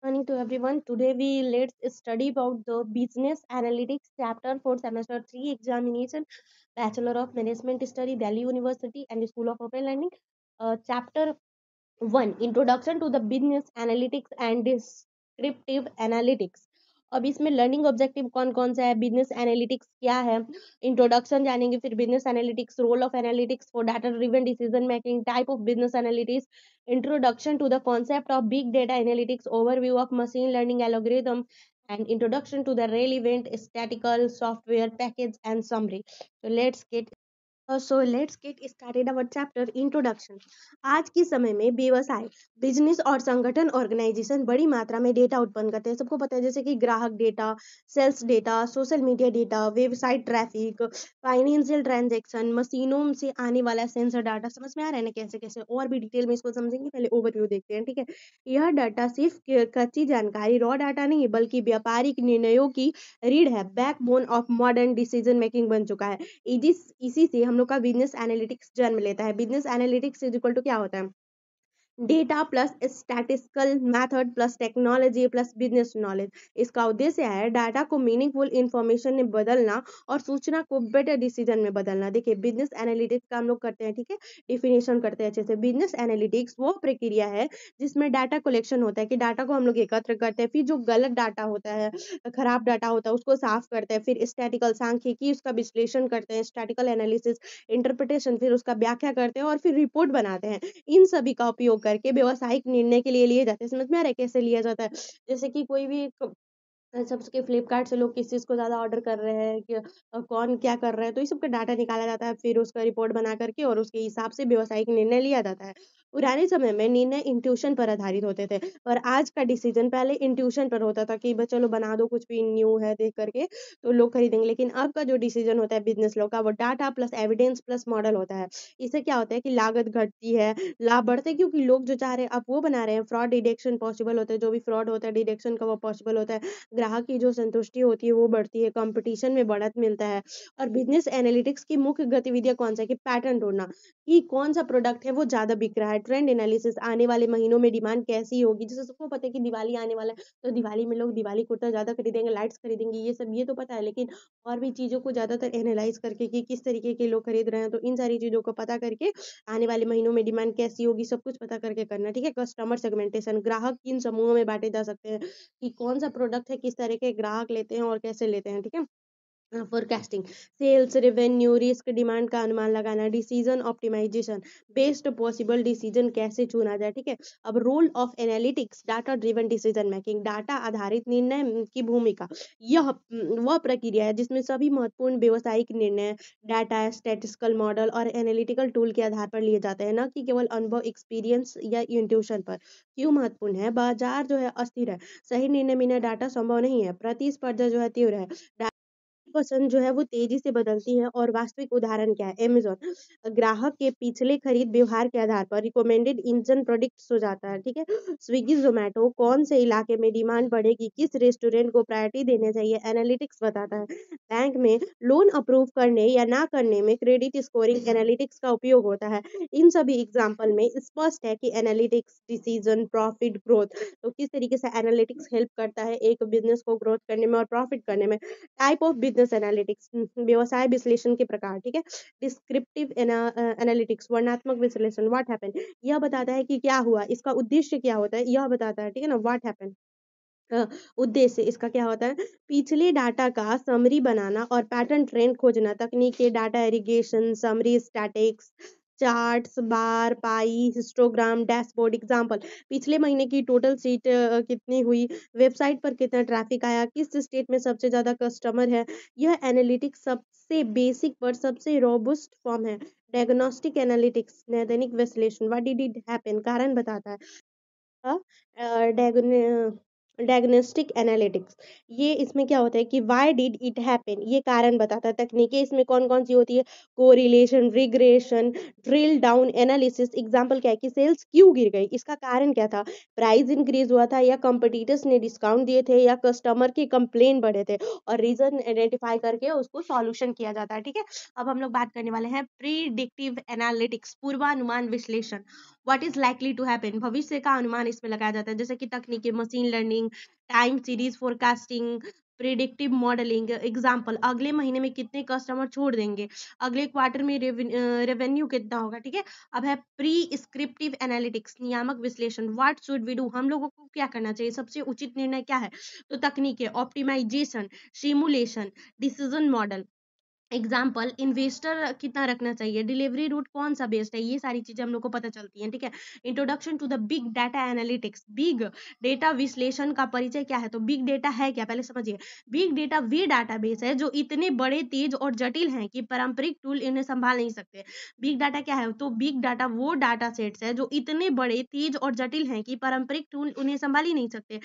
morning to everyone. Today we let's study about the business analytics chapter for semester 3 examination, Bachelor of Management Study, Delhi University and School of Open Learning. Chapter 1, Introduction to the Business Analytics and Descriptive Analytics. अब इसमें learning objective कौन कौन सा है, business analytics क्या है, introduction जानेंगे, फिर business analytics, role of analytics for data driven decision making, type of business analytics, introduction to the concept of big data analytics, overview of machine learning algorithm, and introduction to the relevant statistical software package and summary. So let's get started our chapter introduction. आज के समय में व्यवसाय, business और संगठन organisation बड़ी मात्रा में डेटा उत्पन्न करते हैं। सबको पता है, जैसे कि ग्राहक data, sales data, social media data, website traffic, financial transaction, मशीनों से आने वाला सेंसर डाटा। समझ में आ रहा है ना कैसे कैसे, और भी डिटेल में इसको समझेंगे। पहले ओवरव्यू देखते हैं, ठीक है। यह डाटा सिर्फ कच्ची जानकारी, रॉ डाटा नहीं, बल्कि व्यापारिक निर्णयों की रीढ़ है, backbone of modern decision making बन चुका है। इसी से हम लोग का बिजनेस एनालिटिक्स जन्म लेता है। Business analytics is equal to क्या होता है, data plus statistical method plus technology plus business knowledge. इसका उद्देश्य है डाटा को मीनिंगफुल इंफॉर्मेशन में बदलना और सूचना को बेटर डिसीजन में बदलना। देखिए, बिजनेस एनालिटिक्स का हम लोग करते हैं, ठीक है, डिफिनेशन करते हैं अच्छे से। बिजनेस एनालिटिक्स वो प्रक्रिया है जिसमें डाटा कलेक्शन होता है, कि डाटा को हम लोग एकत्र करते हैं, फिर जो गलत डाटा होता है, खराब डाटा होता है, उसको साफ करते हैं, फिर स्टैटिकल सांख्यिकी उसका विश्लेषण करते हैं, स्टैटिकल एनालिसिस इंटरप्रिटेशन, फिर उसका व्याख्या करते हैं और फिर रिपोर्ट बनाते हैं। इन सभी का उपयोग करके व्यवसायिक निर्णय के लिए लिए जाते हैं। समझ में आ रहा है कैसे लिया जाता है। जैसे कि कोई भी सबसे फ्लिपकार्ट से लोग किस चीज़ को ज़्यादा ऑर्डर कर रहे हैं, कि कौन क्या कर रहा है, तो ये सब का डाटा निकाला जाता है, फिर उसका रिपोर्ट बना करके और उसके हिसाब से व्यवसायिक निर्णय लिया जाता है। पुराने समय में निर्णय इंट्यूशन पर आधारित होते थे, और आज का डिसीजन पहले इंट्यूशन पर होता था, कि चलो बना दो, कुछ भी न्यू है देख करके तो लोग खरीदेंगे। लेकिन अब का जो डिसीजन होता है बिजनेस लोग का, वो data plus evidence plus model होता है। इससे क्या होता है कि लागत घटती है, लाभ बढ़ते हैं, क्योंकि लोग जो चाह रहे हैं अब वो बना रहे हैं। फ्रॉड डिटेक्शन पॉसिबल होता है, जो भी फ्रॉड होता है डिटेक्शन का वो पॉसिबल होता है। ग्राहक की जो संतुष्टि होती है वो बढ़ती है, कंपटीशन में बढ़त मिलता है। और बिजनेस एनालिटिक्स की मुख्य गतिविधियां कौन सा है, कि पैटर्न ढूंढना, कि कौन सा प्रोडक्ट है वो ज्यादा बिक रहा है, ट्रेंड एनालिसिस, आने वाले महीनों में डिमांड कैसी होगी। जैसे सबको पता है कि दिवाली आने वाला है, तो दिवाली में लोग दिवाली कुर्ता ज्यादा खरीदेंगे, लाइट्स खरीदेंगे, ये सब ये तो पता है। लेकिन और भी चीजों को ज्यादातर एनालाइज करके कि किस तरीके के लोग खरीद रहे हैं, तो इन सारी चीजों को पता करके आने वाले महीनों में डिमांड कैसी होगी, सब कुछ पता करके करना, ठीक है। कस्टमर सेगमेंटेशन, ग्राहक किन समूहों में बांटे जा सकते हैं, कि कौन सा प्रोडक्ट है, किस तरह के ग्राहक लेते हैं और कैसे लेते हैं, ठीक है। Forecasting, sales revenue, risk, demand का अनुमान लगाना, decision optimization, best possible decision कैसे चुना जाए, ठीक है। अब role of analytics, data driven decision making, data आधारित निर्णय की भूमिका। यह वह प्रक्रिया है जिसमें सभी महत्वपूर्ण व्यवसायिक निर्णय डाटा, स्टैटिस्टिकल मॉडल और एनालिटिकल टूल के आधार पर लिए जाते हैं, न कि केवल अनुभव, एक्सपीरियंस या इंट्यूशन पर। क्यों महत्वपूर्ण है, बाजार जो है अस्थिर है, सही निर्णय बिना डाटा संभव नहीं है, प्रतिस्पर्धा जो है तीव्र है, पसंद जो है वो तेजी से बदलती है। और वास्तविक उदाहरण क्या है, अमेज़न ग्राहक के पिछले खरीद व्यवहार के आधार पर रिकमेंडेड इंजन प्रोडिक्ट्स हो जाता है, ठीक है। स्विगी जोमेटो कौन से इलाके में डिमांड बढ़ेगी, किस रेस्टोरेंट को प्रायोरिटी देने चाहिए, एनालिटिक्स बताता है। बैंक में लोन अप्रूव करने या ना करने में क्रेडिट स्कोरिंग एनालिटिक्स का उपयोग होता है। इन सभी एग्जाम्पल में स्पष्ट है कि एनालिटिक्स डिसीजन प्रॉफिट ग्रोथ, तो किस तरीके से एनालिटिक्स हेल्प करता है एक बिजनेस को ग्रोथ करने में और प्रॉफिट करने में। टाइप ऑफ बिजनेस एनालिटिक्स, व्यवसाय विश्लेषण के प्रकार, ठीक है। डिस्क्रिप्टिव एनालिटिक्स, वर्णनात्मक विश्लेषण, व्हाट हैपन, यह बताता है कि क्या हुआ, इसका उद्देश्य क्या होता है, यह बताता है, ठीक है ना। व्हाट हैपन, उद्देश्य इसका क्या होता है, पिछले डाटा का समरी बनाना और पैटर्न ट्रेंड खोजना। तकनीकें, data aggregation, summary, statics, charts, bar, pie, histogram, dashboard. Example, पिछले महीने की टोटल सीट कितनी हुई, वेबसाइट पर कितना ट्रैफिक आया, किस स्टेट में सबसे ज़्यादा कस्टमर है। यह एनालिटिक्स सबसे बेसिक पर सबसे रोबस्ट फॉर्म है। डायग्नोस्टिक एनालिटिक्स, नैदानिक विश्लेषण, व्हाट डिड इट हैपन, कारण बताता है। डायग्नोस्टिक एनालिटिक्स, ये इसमें क्या होता है कि व्हाई डिड इट हैपन, ये कारण बताता है। तकनीकें इसमें कौन कौन सी होती है, correlation, regression, drill down analysis. Example क्या है, कि सेल्स क्यों गिर गई, इसका कारण क्या था, प्राइस इंक्रीज हुआ था, या कंपटीटर्स ने डिस्काउंट दिए थे, या कस्टमर के कंप्लेन बढ़े थे। और रीजन आइडेंटिफाई करके उसको सॉल्यूशन किया जाता है, ठीक है। अब हम लोग बात करने वाले हैं प्रीडिक्टिव एनालिटिक्स, पूर्वानुमान विश्लेषण। What is likely to happen, भविष्य का अनुमान इसमें लगाया जाता है, जैसे कि तकनीकी machine learning, time series forecasting, predictive modelling. Example, अगले महीने में कितने कस्टमर छोड़ देंगे, अगले क्वार्टर में रेवेन्यू कितना होगा, ठीक है। अब है प्री स्क्रिप्टिव एनालिटिक्स, नियामक विश्लेषण, व्हाट शुड वी डू, हम लोगों को क्या करना चाहिए, सबसे उचित निर्णय क्या है। तो तकनीक है optimization, simulation, decision model. Example, investor कितना रखना चाहिए, डिलीवरी रूट कौन सा बेस्ट है, ये सारी चीजें हम लोग को पता चलती हैं, ठीक है। Introduction to the big data analytics, big data विश्लेषण का परिचय क्या है, तो बिग डेटा है क्या, पहले समझिए। बिग डेटा वे डाटाबेस है जो इतने बड़े, तेज और जटिल हैं कि पारंपरिक टूल इन्हें संभाल नहीं सकते। बिग डाटा क्या है, तो बिग डाटा वो डाटा सेट्स है जो इतने बड़े, तेज और जटिल हैं कि पारंपरिक टूल उन्हें संभाल ही नहीं सकते।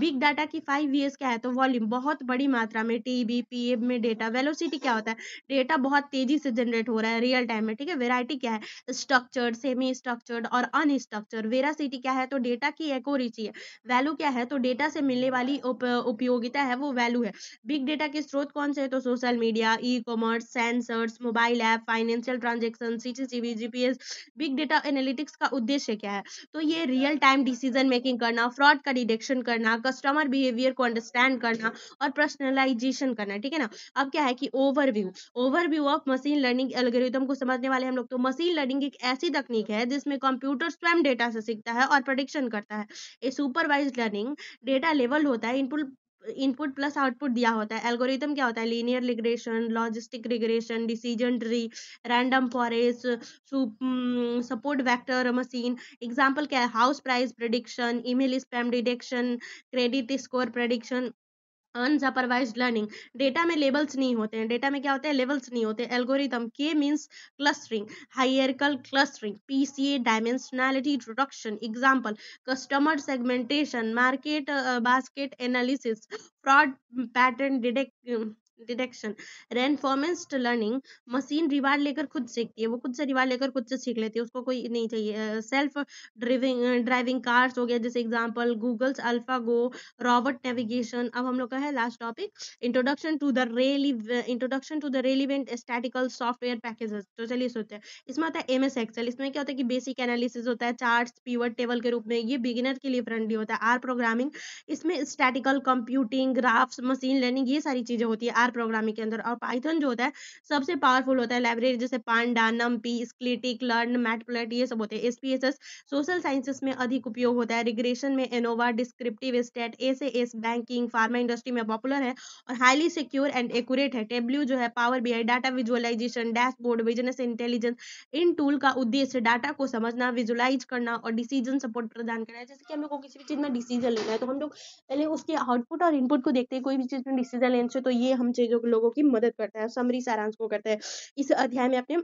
बिग डाटा की 5 V's क्या है, तो वॉल्यूम, बहुत बड़ी मात्रा में, टीबी पीएम में डेटा। वेलोसिटी क्या होता है, डेटा बहुत तेजी से जनरेट हो रहा है रियल टाइम में, ठीक है। वेराइटी क्या है, स्ट्रक्चर्ड, सेमी स्ट्रक्चर्ड और अनस्ट्रक्चर्ड। वेरासिटी क्या है, तो डेटा की एक्यूरेसी है। वैल्यू क्या है, तो डेटा से मिलने वाली उपयोगिता है, वो वैल्यू है। बिग डेटा के स्रोत कौन से है, तो social media, e commerce, sensors, mobile app, financial transaction, CCTV, GPS. Big data analytics का उद्देश्य क्या है, तो ये रियल टाइम डिसीजन मेकिंग करना, फ्रॉड का डिटेक्शन करना, कस्टमर बिहेवियर को अंडरस्टैंड करना और पर्सनलाइजेशन करना, ठीक है ना। अब क्या है कि overview, overview of machine learning algorithm को समझने वाले हम लोग। तो मशीन लर्निंग एक ऐसी तकनीक है जिसमें कंप्यूटर स्वयं डेटा से सीखता है और प्रेडिक्शन करता है। ए सुपरवाइज्ड लर्निंग, डेटा लेवल होता है, इनपुट इनपुट प्लस आउटपुट दिया होता है। एल्गोरिथम क्या होता है, linear regression, logistic regression, decision tree, random forest, support vector machine. Example क्या है, house price prediction, email spam detection, credit score prediction. Unsupervised learning, data में लेबल्स नहीं होते हैं, डेटा में क्या होते हैं, लेवल्स नहीं होते। Algorithm K means clustering, hierarchical clustering, PCA dimensionality reduction. Example, customer segmentation, market basket analysis, fraud pattern detection. Reinforcement learning, machine reward लेकर खुद सीखती है, वो खुद से रिवार्ड लेकर खुद से सीख लेती है, उसको कोई नहीं चाहिए। सेल्फ ड्राइविंग ड्राइविंग कार्स हो गया, जैसे example Google's alpha go, robot navigation. अब हम लोग का है last topic, introduction to the relevant statistical software packages. तो चलिए सोचते हैं, इसमें आता है एमएस एक्सेल, इसमें क्या होता है कि बेसिक एनालिसिस होता है, चार्ट्स पिवट टेबल के रूप में, ये बिगिनर के लिए फ्रेंडली होता है। आर प्रोग्रामिंग, इसमें statistical computing, graphs, machine learning, ये सारी चीजें होती है आर प्रोग्रामिंग के अंदर। और पाइथन जो होता है सबसे पावरफुल होता है, लाइब्रेरी जैसे पांडा, नमपी, स्क्लिटिक लर्न, मैटप्लॉट, ये सब होते हैं। एसपीएसएस सोशल साइंसेस में अधिक उपयोग होता है, रिग्रेशन में ANOVA, descriptive stat, S banking, pharma industry में पॉपुलर है और हाईली सिक्योर एंड एक्यूरेट है। टेब्ल्यू जो है power BI, data visualization, dashboard, business intelligence. इन टूल का उद्देश्य डाटा को समझना, विजुअलाइज करना और डिसीजन सपोर्ट प्रदान करना है। जैसे कि हम लोग को किसी भी चीज में डिसीजन लेना है तो हम लोग पहले उसके आउटपुट और इनपुट को देखते हैं, कोई भी चीज में डिसीजन लेने से, तो ये हम चीजों लोगों की मदद करता है, समरी सारांश को करता है। इस अध्याय में अपने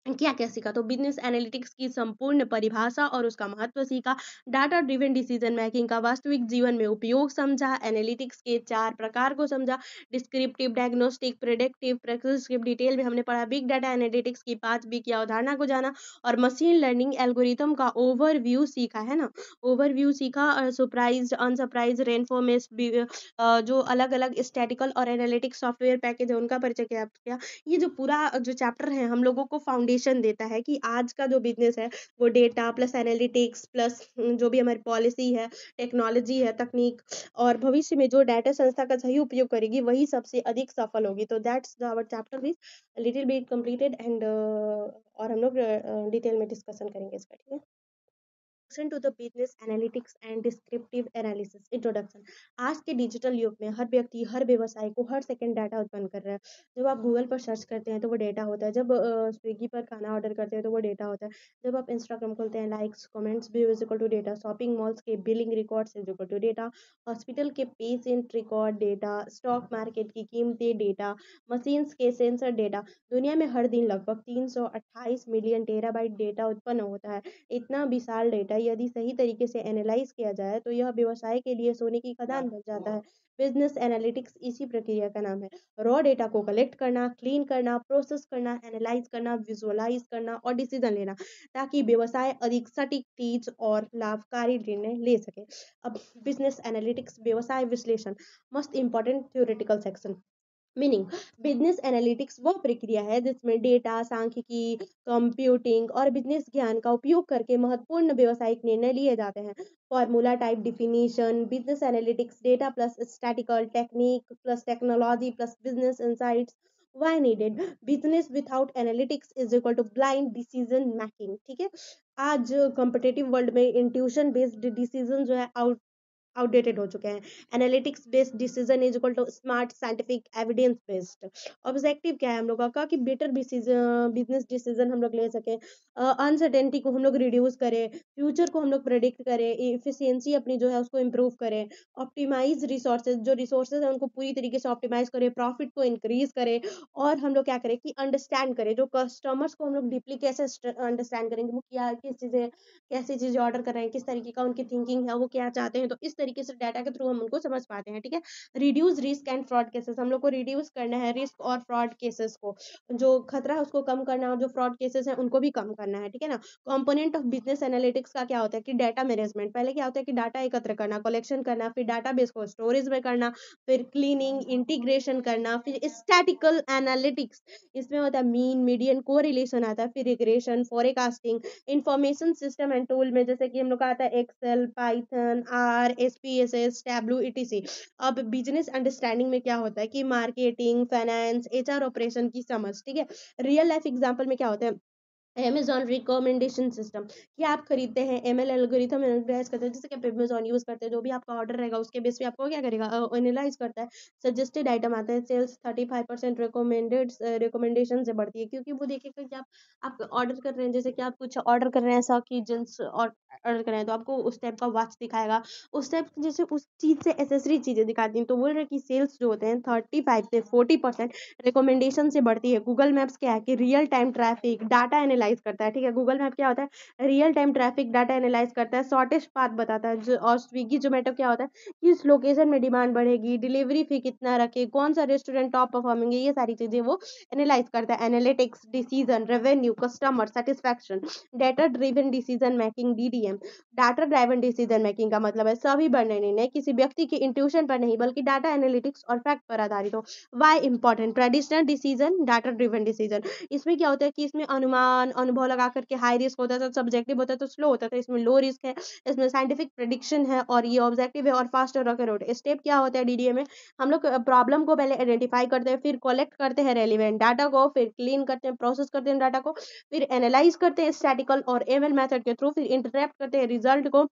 क्या क्या सीखा, तो बिजनेस एनालिटिक्स की संपूर्ण परिभाषा और उसका महत्व सीखा, डाटा ड्रिवन डिसीजन मेकिंग का वास्तविक जीवन में उपयोग समझा, एनालिटिक्स के 4 प्रकार को समझा, descriptive, diagnostic, predictive, prescriptive, detail में हमने पढ़ा। बिग डाटा एनालिटिक्स की 5 बी की अवधारणा को जाना और मशीन लर्निंग एल्गोरिथम का ओवरव्यू सीखा, है ना। ओवरव्यू सीखा, सरप्राइज, अनसरप्राइज, रेनफॉर्मेस, जो अलग अलग स्टैटिकल और एनालिटिक्स सॉफ्टवेयर पैकेज है उनका परिचय किया। ये जो पूरा जो चैप्टर है हम लोगों को फाउंडेशन देता है कि आज का जो बिजनेस है वो डेटा प्लस एनालिटिक्स प्लस जो भी हमारी पॉलिसी है, टेक्नोलॉजी है, तकनीक, और भविष्य में जो डाटा संस्था का सही उपयोग करेगी वही सबसे अधिक सफल होगी। तो that's our chapter is little bit completed and और हम लोग डिटेल में डिस्कशन करेंगे इसका, ठीक है। Introduction to the business analytics and descriptive analysis. Introduction, आज के डिजिटल युग में हर व्यक्ति, हर व्यवसाय को हर सेकंड डाटा उत्पन्न कर रहा है। जब आप गूगल पर सर्च करते हैं तो वो डेटा होता है, जब स्विगी पर खाना ऑर्डर करते हैं तो वो डेटा होता है, जब आप इंस्टाग्राम खोलते हैं लाइक्स कमेंट्स भी is equal to data, shopping malls के billing records is equal to data, hospital के patient record data, stock market की कीमतें डेटा, मशीन्स के सेंसर डेटा। दुनिया में हर दिन लगभग 328 मिलियन टेराबाइट डेटा उत्पन्न होता है। इतना विशाल डेटा यदि सही तरीके से एनालाइज किया जाए तो यह व्यवसाय के लिए सोने की खदान बन जाता है। बिजनेस एनालिटिक्स इसी प्रक्रिया का नाम है। रॉ डेटा को कलेक्ट करना, क्लीन करना, प्रोसेस करना, एनालाइज करना, विजुअलाइज करना और डिसीजन लेना, ताकि व्यवसाय अधिक सटीक, तेज और लाभकारी निर्णय ले सके। अब बिजनेस एनालिटिक्स, व्यवसाय विश्लेषण, most important theoretical section. Meaning, business analytics वो प्रक्रिया है जिसमें डेटा, सांख्यिकी, कंप्यूटिंग और बिजनेस ज्ञान का उपयोग करके महत्वपूर्ण व्यवसायिक निर्णय लिए जाते हैं। Formula type definition, business analytics data plus statistical technique plus technology plus business insights. Why needed, business without analytics is equal to blind decision making. ठीक है, आज कॉम्पिटेटिव वर्ल्ड में इंट्यूशन बेस्ड डिसीजन जो है आउटडेटेड हो चुके हैं। Analytics based decision is equal to smart scientific evidence based. Objective क्या है हम लोग का कि बेटर बिजनेस डिसीजन हम लोग ले सकें, अनसर्टेनिटी को हम लोग रिड्यूस करें, फ्यूचर को हम लोग प्रेडिक्ट करें, इफिशियंसी अपनी जो है उसको इम्प्रूव करें, ऑप्टिमाइज रिसोर्सेज, जो रिसोर्सेज है उनको पूरी तरीके से ऑप्टिमाइज करें, प्रॉफिट को इंक्रीज करें। और हम लोग क्या करें कि अंडरस्टैंड करें, जो कस्टमर्स को हम लोग डीपली कैसे अंडरस्टैंड करेंगे, वो क्या किस चीज़ें कैसी चीज़ें ऑर्डर कर रहे हैं, किस तरीके का उनकी थिंकिंग है, वो क्या चाहते हैं, तो इस तरीके से डाटा के थ्रू हम उनको समझ पाते हैं। ठीक है, reduce risk and fraud cases, हम लोग को रिड्यूस करना है रिस्क और फ्रॉड केसेस को, जो खतरा है उसको कम करना है और जो फ्रॉड केसेस है उनको भी कम करना है। ठीक है ना, कंपोनेंट ऑफ बिजनेस एनालिटिक्स का क्या होता है कि डाटा मैनेजमेंट, पहले क्या होता है कि डाटा एकत्र करना, कलेक्शन करना, फिर डाटाबेस को स्टोरेज में करना, फिर क्लीनिंग इंटीग्रेशन करना, फिर स्टैटिकल एनालिटिक्स, इसमें होता है मीन मीडियन कोरिलेशन आता है, फिर regression, forecasting, information system and tool में जैसे कि हम लोग का आता है Excel, Python, R, SPSS, Tableau, etc. अब बिजनेस अंडरस्टैंडिंग में क्या होता है कि मार्केटिंग, फाइनेंस, एचआर ऑपरेशन की समझ। ठीक है, रियल लाइफ एग्जांपल में क्या होता है, अमेज़न रिकमेंडेशन सिस्टम, कि आप खरीदते हैं, एमएल एल्गोरिथम एनालाइज करते हैं, जैसे कि आप अमेज़न यूज़ करते हैं, जो भी आपका ऑर्डर रहेगा उसके बेस पे आपको क्या करेगा, एनालाइज करता है, सजेस्टेड आइटम आता है, सेल्स 35% रिकमेंडेशन से बढ़ती है, क्योंकि वो देखेगा कि आप ऑर्डर कर रहे हैं, जैसे कि आप कुछ ऑर्डर कर रहे हैं ऐसा कि जींस और ऑर्डर कर रहे हैं, तो आपको उस टाइप का वॉच दिखाएगा, उस टाइप जैसे उस चीज़ से एसेसरी चीज़ें दिखाती हैं, तो बोल रहे हैं कि सेल्स जो होते हैं 35 से 40% रिकमेंडेशन से बढ़ती है। गूगल मैप्स क्या है कि real time traffic data analyse करता है। ठीक है, गूगल मैप क्या होता है, real time traffic data analyse करता है, शॉर्टेस्ट पाथ बताता है। और स्विगी जोमेटो क्या होता है, किस लोकेशन में डिमांड बढ़ेगी, डिलीवरी फी कितना रखे, कौन सा रेस्टोरेंट टॉप परफॉर्मिंग है, ये सारी चीजें वो एनालाइज करता है। Analytics, decision, revenue, customer satisfaction, data driven decision making, DDM. Data driven decision making का मतलब है सभी बड़े निर्णय किसी व्यक्ति के इंट्यूशन पर नहीं बल्कि डाटा एनालिटिक्स और फैक्ट पर आधारित हो। Why important, traditional decision, data driven decision, इसमें क्या होता है कि इसमें अनुमान अनुभव लगा करके हाई रिस्क होता था, सब्जेक्टिव होता है तो स्लो होता था, इसमें लो रिस्क है, इसमें साइंटिफिक प्रिडिक्शन है और ये ऑब्जेक्टिव है और फास्टर रॉकेट। स्टेप क्या होता है डीडीए में, हम लोग प्रॉब्लम को पहले आइडेंटिफाई करते हैं, फिर कलेक्ट करते हैं रेलिवेंट डाटा को, फिर क्लीन करते हैं, प्रोसेस करते हैं डाटा को, फिर एनालाइज करते हैं स्टैटिकल और एमएल मेथड के थ्रू, फिर इंटरप्रेट करते हैं रिजल्ट को,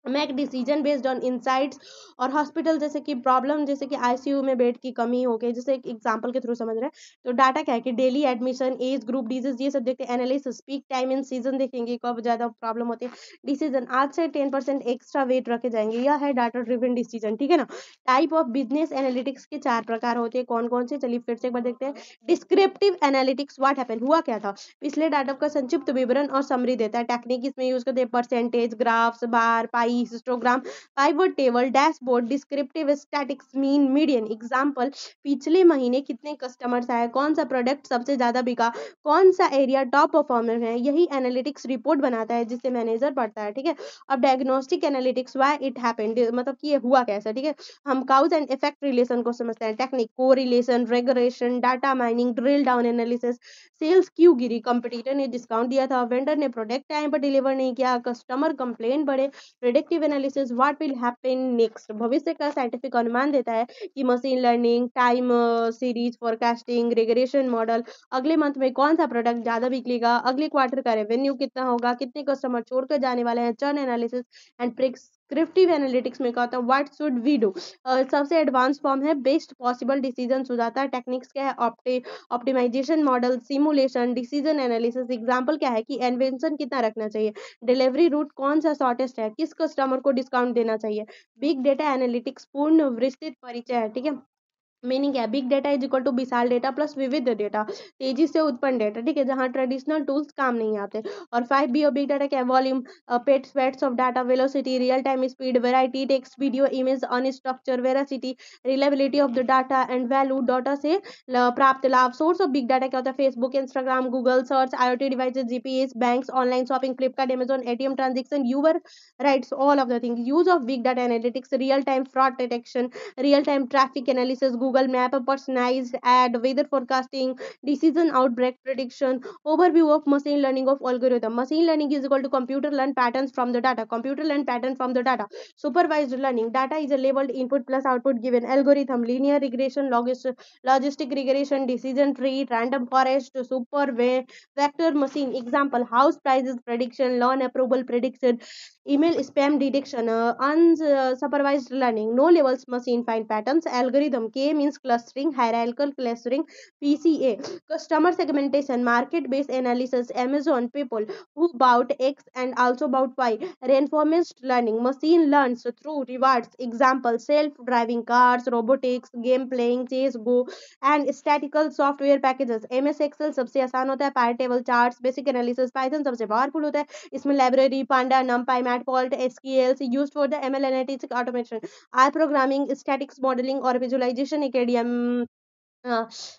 make decision based on insights. और हॉस्पिटल जैसे कि प्रॉब्लम, जैसे कि आईसीयू में बेड की कमी हो गई, जैसे एक एग्जांपल के थ्रू समझ रहे हैं, तो डाटा क्या है कि daily admission, age group, disease, ये सब देखते हैं, analysis, peak time in season देखेंगे कब ज्यादा प्रॉब्लम होती है, डिसीजन आज से 10% एक्स्ट्रा वेट रखे जाएंगे, यह है डाटा ड्रिवन डिसीजन। ठीक है ना, टाइप ऑफ बिजनेस एनालिटिक्स के 4 प्रकार होते हैं, कौन कौन से, चलिए फिर से एक बार देखते हैं। डिस्क्रिप्टिव एनालिटिक्स, व्हाट हैपन, हुआ क्या था, पिछले डाटा का संक्षिप्त विवरण और समरी देता है। टेक्निक इसमें यूज करते हैं percentage, graphs, bar, pie, histogram, pivot table, dashboard, descriptive statics, mean median. Example, पिछले महीने कितने कस्टमर्स आए, कौन सा प्रोडक्ट सबसे ज्यादा बिका, कौन सा एरिया टॉप परफॉर्मर है, यही एनालिटिक्स रिपोर्ट बनाता है जिसे मैनेजर पढ़ता है। ठीक है, अब diagnostic analytics, why it happened, मतलब कि ये हुआ कैसे। ठीक है, हम काउज एंड इफेक्ट रिलेशन को समझते हैं। Technique, correlation, regulation, data mining, drill down analysis, sales क्यों गिरी, कंपटीटर ने डिस्काउंट दिया था, वेंडर ने प्रोडक्ट टाइम पर डिलीवर नहीं किया, कस्टमर कंप्लेंट बढ़े, predictive analysis, what will happen next, भविष्य का साइंटिफिक अनुमान देता है कि machine learning, time series forecasting, regression model, अगले मंथ में कौन सा प्रोडक्ट ज्यादा बिकेगा, अगले क्वार्टर का रेवेन्यू कितना होगा, कितने कस्टमर छोड़कर जाने वाले हैं, churn analysis and prescriptive analytics में क्या होता है, व्हाट शुड वी डू। सबसे एडवांस फॉर्म है बेस्ट पॉसिबल डिसीजन हो जाता है। टेक्निक्स क्या है, optimization model, simulation, decision analysis. Example क्या है कि इन्वेंशन कितना रखना चाहिए, डिलीवरी रूट कौन सा शॉर्टेस्ट है, किस कस्टमर को डिस्काउंट देना चाहिए। बिग डेटा एनालिटिक्स पूर्ण विस्तृत परिचय है। ठीक है, मीनिंग क्या है, big data is equal to विशाल डेटा प्लस विविध डेटा, तेजी से उत्पन्न डेटा। ठीक है, जहां ट्रेडिशनल टूल्स काम नहीं आते। और 5 बी ऑफ बिग डाटा क्या है, वॉल्यूम, पेट्स वेट्स of data, velocity, real time speed, variety, text, video, image, unstructured, veracity, reliability of the data and value, data से प्राप्त लाभ। सोर्स ऑफ बिग डाटा क्या होता है, Facebook, Instagram, Google search, IoT devices, GPS, banks, online shopping, Flipkart, Amazon, ATM transaction, Uber rights, all of the thing. Use of big data analytics, real time fraud detection, real time traffic analysis, Google Map, personalized ad, weather forecasting, decision outbreak prediction. Overview of machine learning of algorithm. Machine learning is equal to computer learn patterns from the data. Computer learn pattern from the data. Supervised learning. Data is a labeled input plus output given. Algorithm. Linear regression, logistic regression, decision tree, random forest, vector machine. Example: house prices prediction, loan approval prediction, email spam detection. Unsupervised learning. No levels machine find patterns. Algorithm. K means clustering, hierarchical clustering. PCA. Customer segmentation, market based analysis. Amazon people who bought X and also bought Y. Reinforcement learning, machine learns through rewards. Example: self driving cars, robotics, game playing, chess, go. And statistical software packages. M S Excel सबसे आसान होता है, pivot table charts, basic analysis. Python सबसे powerful होता है, इसमें library panda, NumPy, matplot, SQL used for the ML analytics automation. R programming, statistics modelling और visualisation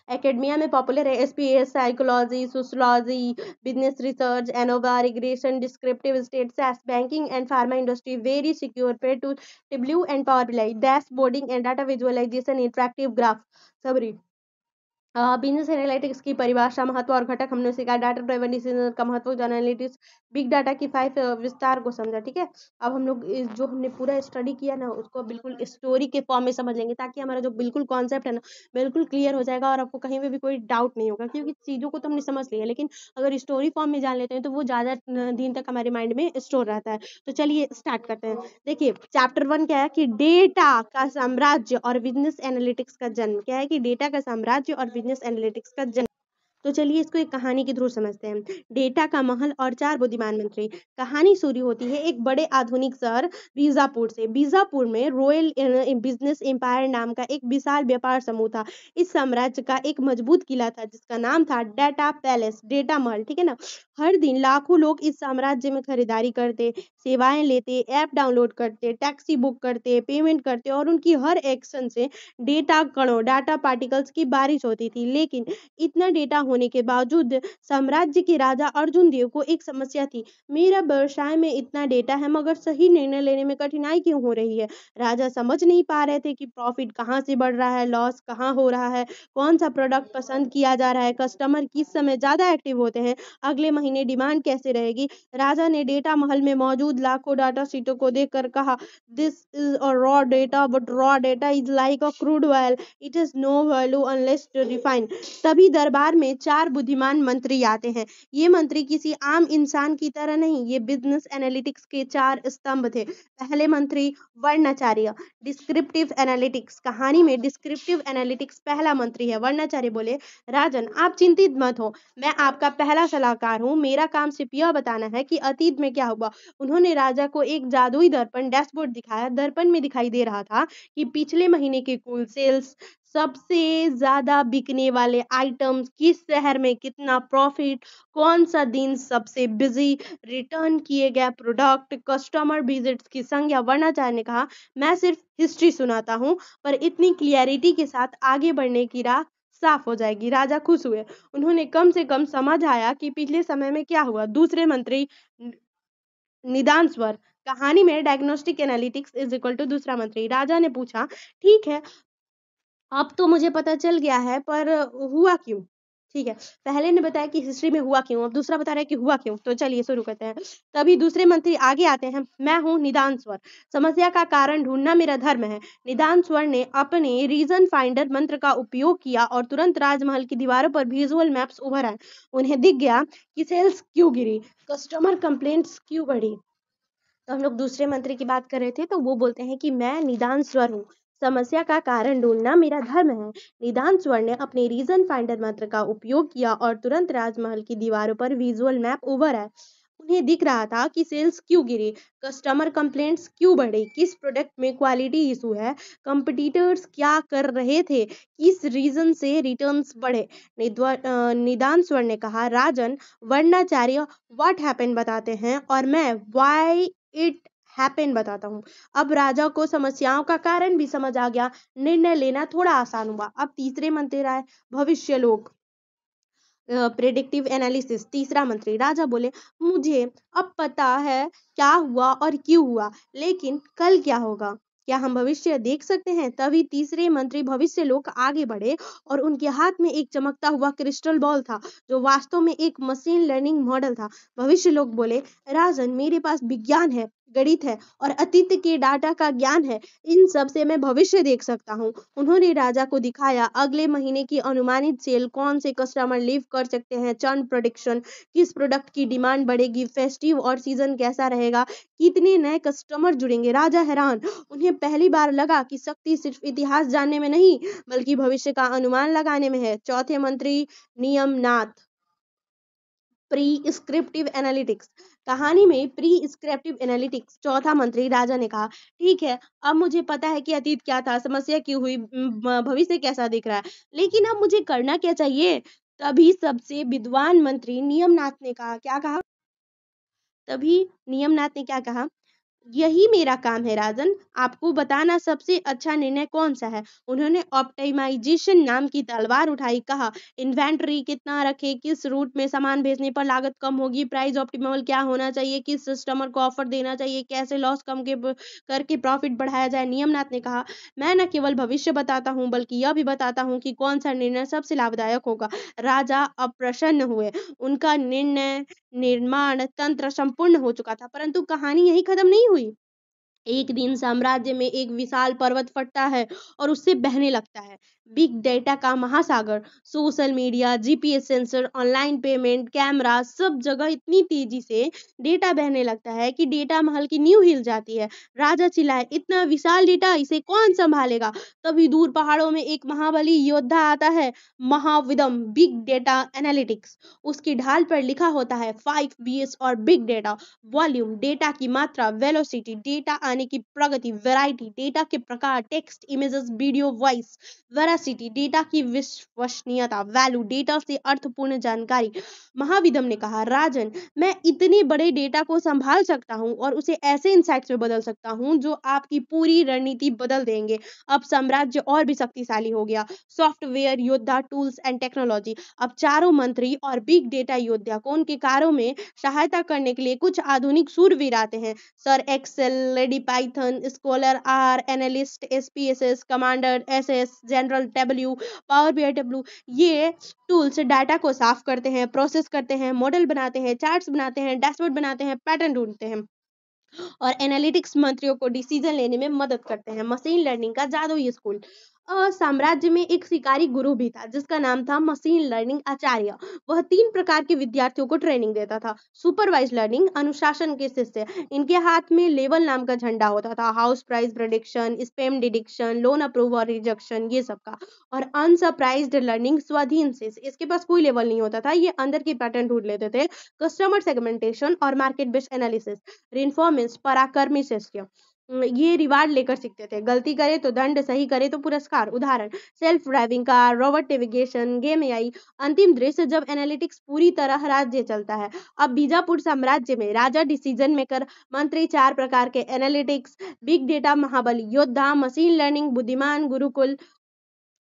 academia में पॉपुलर है। SPSS, psychology, sociology, business research, ANOVA, regression, descriptive stats, banking and pharma industry. Very secure pay to Tableau and power BI, dashboarding and data visualization, interactive graph. सबरी business analytics की परिभाषा, महत्व और घटक हमने सीखा। डाटा ड्राइवन डिसीजन का महत्व, एनालिटिक्स, बिग डाटा की 5 विस्तार को समझा। ठीक है, अब हम लोग जो हमने पूरा स्टडी किया ना उसको बिल्कुल स्टोरी के फॉर्म में समझ लेंगे, ताकि हमारा जो बिल्कुल कॉन्सेप्ट है ना बिल्कुल क्लियर हो जाएगा और आपको कहीं पे भी कोई डाउट नहीं होगा, क्योंकि चीज़ों को तो हमने समझ लिया, लेकिन अगर स्टोरी फॉर्म में जान लेते हैं तो वो ज़्यादा दिन तक हमारे माइंड में स्टोर रहता है। तो चलिए स्टार्ट करते हैं। देखिए चैप्टर 1 क्या है कि डेटा का साम्राज्य और बिजनेस एनालिटिक्स का जन्म। क्या है कि डेटा का साम्राज्य और बिजनेस एनालिटिक्स का जन्म। तो चलिए इसको एक कहानी के थ्रू समझते हैं। डेटा का महल और 4 बुद्धिमान मंत्री। कहानी शुरू होती है एक बड़े आधुनिक शहर बीजापुर से। बीजापुर में रॉयल बिजनेस एम्पायर नाम का एक विशाल व्यापार समूह था। इस साम्राज्य का एक मजबूत किला था जिसका नाम था डेटा पैलेस, डेटा महल। ठीक है ना। हर दिन लाखों लोग इस साम्राज्य में खरीदारी करते, सेवाएं लेते, ऐप डाउनलोड करते, टैक्सी बुक करते, पेमेंट करते और उनकी हर एक्शन से डेटा कणों, डाटा पार्टिकल्स की बारिश होती थी। लेकिन इतना डेटा होने के बावजूद साम्राज्य के राजा अर्जुन देव को एक समस्या थी। मेरा व्यवसाय में इतना डेटा है मगर सही निर्णय लेने में कठिनाई क्यों हो रही है। राजा समझ नहीं पा रहे थे कि प्रॉफिट कहाँ से बढ़ रहा है, लॉस कहाँ हो रहा है, कौन सा प्रोडक्ट पसंद किया जा रहा है, कस्टमर किस समय ज्यादा एक्टिव होते हैं, अगले महीने डिमांड कैसे रहेगी। राजा ने डेटा महल में मौजूद लाखों डाटा शीटों को देखकर कहा, this is a raw data but raw data is like a crude oil, it is no value unless refined. तभी दरबार में 4 बुद्धिमान मंत्री आते हैं। ये मंत्री किसी आम इंसान की तरह नहीं, ये बिजनेस एनालिटिक्स के 4 स्तंभ थे। पहले मंत्री वर्णाचार्य, डिस्क्रिप्टिव एनालिटिक्स। कहानी में डिस्क्रिप्टिव एनालिटिक्स पहला मंत्री है। वर्णाचार्य बोले, राजन आप चिंतित मत हो, मैं आपका पहला सलाहकार हूँ, मेरा काम सिर्फ यह बताना है कि अतीत में क्या हुआ। उन्होंने राजा को एक जादुई दर्पण डैशबोर्ड दिखाया। दर्पण में दिखाई दे रहा था कि पिछले महीने के कुल सेल्स, सबसे ज्यादा बिकने वाले आइटम्स, किस शहर में कितना प्रॉफिट, कौन सा दिन सबसे बिजी, रिटर्न किए गए प्रोडक्ट, कस्टमर विजिट्स की संख्या। वर्णाचार्य ने कहा, मैं सिर्फ हिस्ट्री सुनाता हूँ पर इतनी क्लियरिटी के साथ आगे बढ़ने की राह साफ हो जाएगी। राजा खुश हुए, उन्होंने कम से कम समझ आया कि पिछले समय में क्या हुआ। दूसरे मंत्री निदान स्वर। कहानी में diagnostic analytics is equal to दूसरा मंत्री। राजा ने पूछा, ठीक है अब तो मुझे पता चल गया है पर हुआ क्यों। ठीक है, पहले ने बताया कि हिस्ट्री में हुआ क्यों, अब दूसरा बता रहा है कि हुआ क्यों। तो चलिए शुरू करते हैं। तभी दूसरे मंत्री आगे आते हैं, मैं हूं निदान स्वर, समस्या का कारण ढूंढना मेरा धर्म है। निदान स्वर ने अपने रीजन फाइंडर मंत्र का उपयोग किया और तुरंत राजमहल की दीवारों पर विजुअल मैप्स उभर आए। उन्हें दिख गया कि सेल्स क्यों गिरी, कस्टमर कंप्लेंट्स क्यों बढ़ी। तो हम लोग दूसरे मंत्री की बात कर रहे थे, तो वो बोलते हैं कि मैं निदान स्वर हूँ, समस्या का कारण ढूंढना मेरा धर्म है। निदान स्वर ने अपने रीजन फाइंडर मंत्र का उपयोग किया और तुरंत राजमहल की दीवारों पर विजुअल मैप उभर आए। उन्हें दिख रहा था कि सेल्स क्यों गिरी, कस्टमर कंप्लेंट्स क्यों बढ़े, किस प्रोडक्ट में क्वालिटी इशू है, कंपटीटर्स क्या कर रहे थे, किस रीजन से रिटर्न्स बढ़े। निदान स्वर ने कहा, राजन वर्णाचार्य व्हाट हैपन बताते हैं और मैं व्हाई इट हैपन बताता हूँ। अब राजा को समस्याओं का कारण भी समझ आ गया, निर्णय लेना थोड़ा आसान हुआ। अब तीसरे मंत्री आए, भविष्य लोक, प्रेडिक्टिव एनालिसिस। तीसरा मंत्री, राजा बोले, मुझे अब पता है क्या हुआ और क्यों हुआ, लेकिन कल क्या होगा। क्या हम भविष्य देख सकते हैं? तभी तीसरे मंत्री भविष्य लोग आगे बढ़े और उनके हाथ में एक चमकता हुआ क्रिस्टल बॉल था, जो वास्तव में एक मशीन लर्निंग मॉडल था। भविष्य लोग बोले, राजन, मेरे पास विज्ञान है, गणित है और अतीत के डाटा का ज्ञान है। इन सब से मैं भविष्य देख सकता हूँ। उन्होंने राजा को दिखाया अगले महीने की अनुमानित सेल, कौन से कस्टमर लीव कर सकते हैं, चंद प्रोडिक्शन, किस प्रोडक्ट की डिमांड बढ़ेगी, फेस्टिव और सीजन कैसा रहेगा, कितने नए कस्टमर जुड़ेंगे। राजा हैरान। उन्हें पहली बार लगा कि शक्ति सिर्फ इतिहास जानने में नहीं, बल्कि भविष्य का अनुमान लगाने में है। चौथे मंत्री नियमनाथ, प्रीस्क्रिप्टिव एनालिटिक्स। कहानी में प्रीस्क्रिप्टिव एनालिटिक्स। चौथा मंत्री राजा ने कहा, ठीक है, अब मुझे पता है कि अतीत क्या था, समस्या क्यों हुई, भविष्य कैसा दिख रहा है, लेकिन अब मुझे करना क्या चाहिए? तभी सबसे विद्वान मंत्री नियमनाथ ने कहा, क्या कहा? तभी नियमनाथ ने क्या कहा? यही मेरा काम है राजन, आपको बताना सबसे अच्छा निर्णय कौन सा है। उन्होंने ऑप्टिमाइजेशन नाम की तलवार उठाई, कहा, इन्वेंटरी कितना रखे, किस रूट में सामान भेजने पर लागत कम होगी, प्राइस ऑप्टिमल क्या होना चाहिए, किस कस्टमर को ऑफर देना चाहिए, कैसे लॉस कम करके प्रॉफिट बढ़ाया जाए। नियमनाथ ने कहा, मैं न केवल भविष्य बताता हूँ, बल्कि यह भी बताता हूँ कि कौन सा निर्णय सबसे लाभदायक होगा। राजा अप्रसन्न हुए। उनका निर्णय निर्माण तंत्र संपूर्ण हो चुका था, परंतु कहानी यही खत्म नहीं हुई। एक दिन साम्राज्य में एक विशाल पर्वत फटता है और उससे बहने लगता है बिग डेटा का महासागर। Social media, GPS sensor, online payment, camera, सब जगह इतनी तेजी से डेटा बहने लगता है कि डेटा महल की नींव हिल जाती है। राजा चिल्लाए, इतना विशाल डेटा, इसे कौन संभालेगा? तभी दूर पहाड़ों में एक महाबली योद्धा आता है, महाविदम बिग डेटा एनालिटिक्स। उसकी ढाल पर लिखा होता है 5 BS और बिग डेटा। वॉल्यूम, डेटा की मात्रा, वेलोसिटी, डेटा आने की प्रगति, वैरायटी, डेटा के प्रकार, text, images, video, voice, veracity, data की विश्वसनीयता, वैल्यू, डेटा से अर्थपूर्ण जानकारी। महाविदम ने कहा, राजन, मैं इतने बड़े डेटा को संभाल सकता हूँ और उसे ऐसे इंसाइट्स में बदल सकता हूँ जो आपकी पूरी रणनीति बदल देंगे। अब साम्राज्य और भी शक्तिशाली हो गया। सॉफ्टवेयर योद्धा, टूल्स एंड टेक्नोलॉजी। अब चारों मंत्री और बिग डेटा योद्धा को उनके कार्यों में सहायता करने के लिए कुछ आधुनिक शूरवीर आते हैं। Sir Excel, lady Python, scholar R, analyst SPSS, commander SS, general W, power BI W. ये टूल्स डाटा को साफ करते हैं, प्रोसेस करते हैं, मॉडल बनाते हैं, चार्ट्स बनाते हैं, डैशबोर्ड बनाते हैं, पैटर्न ढूंढते हैं और एनालिटिक्स मंत्रियों को डिसीजन लेने में मदद करते हैं। मशीन लर्निंग का जादुई स्कूल। साम्राज्य में एक शिकारी गुरु भी था, जिसका नाम था मशीन लर्निंग आचार्य। वह 3 प्रकार के विद्यार्थियों को ट्रेनिंग देता था। सुपरवाइज लर्निंग, अनुशासन के शिष्य। इनके हाथ में लेवल नाम का झंडा होता था, house price prediction, spam detection, loan approve और रिजेक्शन, ये सब का। और अनसरप्राइज्ड लर्निंग, स्वाधीन शिष्य। इसके पास कोई लेवल नहीं होता था, ये अंदर के पैटर्न ढूंढ लेते थे। कस्टमर सेगमेंटेशन और मार्केट बेस्ड एनालिसिस। रिइंफोर्समेंट, पराक्रमी शिष्य। ये रिवार्ड लेकर सीखते थे, गलती करे तो दंड, सही करे तो पुरस्कार। उदाहरण, self driving car, robot navigation, game AI. अंतिम दृश्य, जब एनालिटिक्स पूरी तरह राज्य चलता है। अब बीजापुर साम्राज्य में राजा, डिसीजन मेकर, मंत्री, 4 प्रकार के एनालिटिक्स, बिग डेटा, महाबली योद्धा, मशीन लर्निंग, बुद्धिमान गुरुकुल,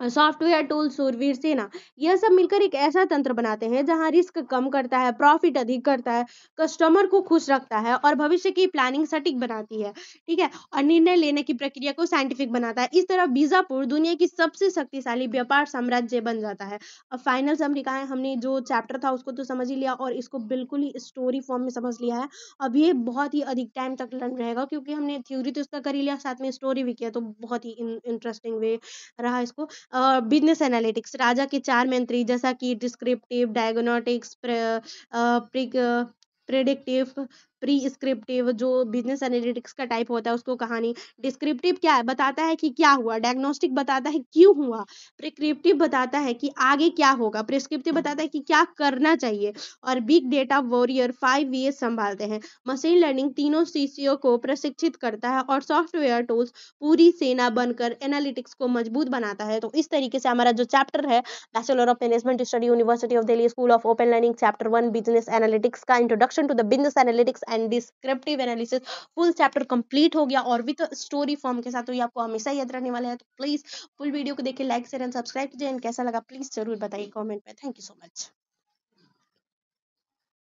सॉफ्टवेयर टूल, सूरवीर सेना। यह सब मिलकर एक ऐसा तंत्र बनाते हैं जहां रिस्क कम करता है, प्रॉफिट अधिक करता है, कस्टमर को खुश रखता है और भविष्य की प्लानिंग सटीक बनाती है। ठीक है, और निर्णय लेने की प्रक्रिया को साइंटिफिक बनाता है। इस तरह बीजापुर दुनिया की सबसे शक्तिशाली व्यापार साम्राज्य बन जाता है। अब फाइनल समरी कहा है, हमने जो चैप्टर था उसको तो समझ ही लिया और इसको बिल्कुल ही स्टोरी फॉर्म में समझ लिया है। अब ये बहुत ही अधिक टाइम तक लर्न रहेगा, क्योंकि हमने थ्योरी तो इसका कर ही लिया, साथ में स्टोरी भी किया, तो बहुत ही इंटरेस्टिंग वे रहा इसको। बिजनेस एनालिटिक्स, राजा के 4 मंत्री, जैसा कि डिस्क्रिप्टिव, डायग्नोस्टिक्स, प्रेडिक्टिव, प्रीस्क्रिप्टिव। जो बिजनेस एनालिटिक्स का टाइप होता है उसको कहानी। डिस्क्रिप्टिव क्या है, बताता है कि क्या हुआ। डायग्नोस्टिक बताता है क्यों हुआ। प्रिस्क्रिप्टिव बताता है कि आगे क्या होगा। प्रिस्क्रिप्टिव बताता है कि क्या करना चाहिए। और बिग डेटा वॉरियर 5 VS संभालते हैं। मशीन लर्निंग तीनों शिष्यों को प्रशिक्षित करता है और सॉफ्टवेयर टूल्स पूरी सेना बनकर एनालिटिक्स को मजबूत बनाता है। तो इस तरीके से हमारा जो चैप्टर है, bachelor of management study, university of Delhi school of open learning, chapter 1 business analytics का introduction to the business analytics and descriptive analysis, full chapter complete हो गया और विद स्टोरी फॉर्म के साथ। तो ये आपको हमेशा याद रहने वाला है। तो प्लीज फुल वीडियो को देखिए, लाइक शेयर एंड सब्सक्राइब कीजिए। कैसा लगा प्लीज जरूर बताइए कमेंट में। Thank you so much.